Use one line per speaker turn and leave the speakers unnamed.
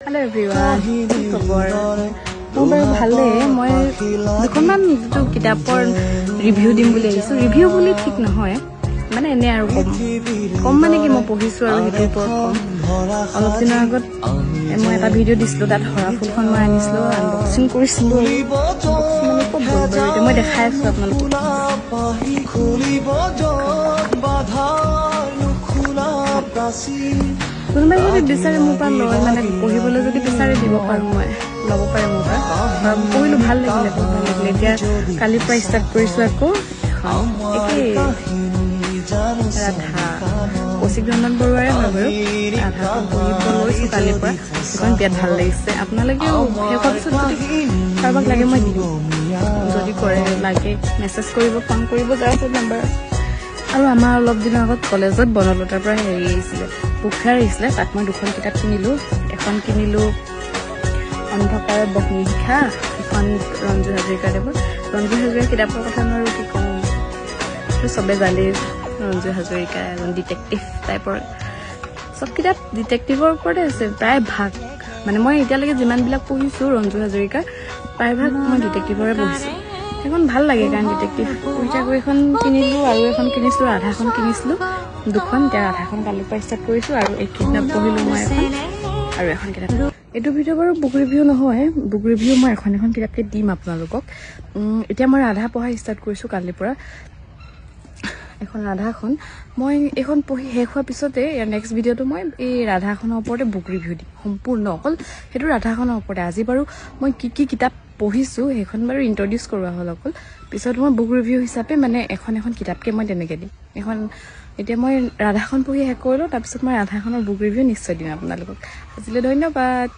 Hello everyone, খবৰ মোৰ বাৰু ভালে মই দুখনমান কিতাপৰ ৰিভিউ দিম বুলি আহিছো ৰিভিউ বুলি ঠিক নহয় মানে এনে আৰু কম মানে কি মই পঢ়িছো আৰু হেতু ওপৰত কম অলপ দিনৰ আগত মই এটা ভিডিও দিছিলো তাত হৰা ফুলখন মই আনিছিলো আনবক্সিং কৰিছিলো মানে খুব বঢ়িয়া মই দেখাই আছো আপোনালোকক কোনোবাই যদি বিচাৰে মোৰ পৰা লয় মানে পঢ়িবলৈ যদি বিচাৰে দিব পাৰো মই ল'ব পাৰে মোৰ পৰা পঢ়িলো ভাল লাগিলে এতিয়া কালিৰ পৰা ষ্টাৰ্ট কৰিছো আকৌ ৰাধা কৌশিক ৰঞ্জন বৰুৱাৰে হয় বাৰু ৰাধাখন পঢ়িব লৈছো কালিৰ পৰা সেইখন বিৰাট ভাল লাগিছে আপোনালোকেও শেষ হোৱাৰ পিছত যদি কাৰোবাক লাগে মই দিম যদি কৰে লাগে মেছেজ কৰিব ফোন কৰিব যাৰ আছে নাম্বাৰ আৰু আমাৰ অলপ দিনৰ আগত কলেজত বনলতাৰ পৰা হেৰি আহিছিলে বুকফেয়াৰ আহিছিলে তাত মই দুখন কিতাপ কিনিলো এখন কিনিলো অন্ধকাৰৰ বহ্নি শিখা এখন ৰঞ্জু হাজৰিকাদেৱৰ ৰঞ্জু হাজৰিকাৰ কিতাপৰ কথা মই আৰু কি কওঁ চবে জানে ৰঞ্জু হাজৰিকা এজন ডিটেক্টিভ টাইপৰ চব কিতাপ ডিটেক্টিভৰ ওপৰতে আছে প্ৰায় ভাগ মানে মই এতিয়ালৈকে যিমানবিলাক পঢ়িছো ৰঞ্জু হাজৰিকাৰ প্ৰায়ভাগ মই ডিটেক্টিভৰে পঢ়িছো এখন ভাল লাগে কাৰণ ডিটেক্টিভ পঢ়িথাকো এখন কিনিলো আৰু এখন কিনিছিলো ৰাধাখন কিনিছিলো দুখন এতিয়া ৰাধাখন কালিৰ পৰা ষ্টাৰ্ট কৰিছো আৰু এই কিতাপ পঢ়িলো মই এখন আৰু এখন কিতাপ এইটো ভিডিঅ' বাৰু বুক ৰিভিউ নহয় বুক ৰিভিউ মই এখন কিতাপকে দিম আপোনালোকক এতিয়া মই ৰাধা পঢ়া ষ্টাৰ্ট কৰিছো কালিৰ পৰা এখন ৰাধাখন মই এখন পঢ়ি শেষ হোৱাৰ পিছতে ইয়াৰ নেক্সট ভিডিঅ'টো মই এই ৰাধাখনৰ ওপৰতে বুক ৰিভিউ দিম সম্পূৰ্ণ অকল সেইটো ৰাধাখনৰ ওপৰতে আজি বাৰু মই কি কিতাপ পঢ়িছো সেইখন বাৰু ইন্ট্ৰডিউচ কৰোৱা হ'ল অকল পিছত মই বুক ৰিভিউ হিচাপে মানে এখন কিতাপকে মই তেনেকে দিম এখন এতিয়া মই ৰাধাখন পঢ়ি শেষ কৰিলো তাৰপিছত মই ৰাধাখনৰ বুক ৰিভিউ নিশ্চয় দিম আপোনালোকক আজিলৈ ধন্যবাদ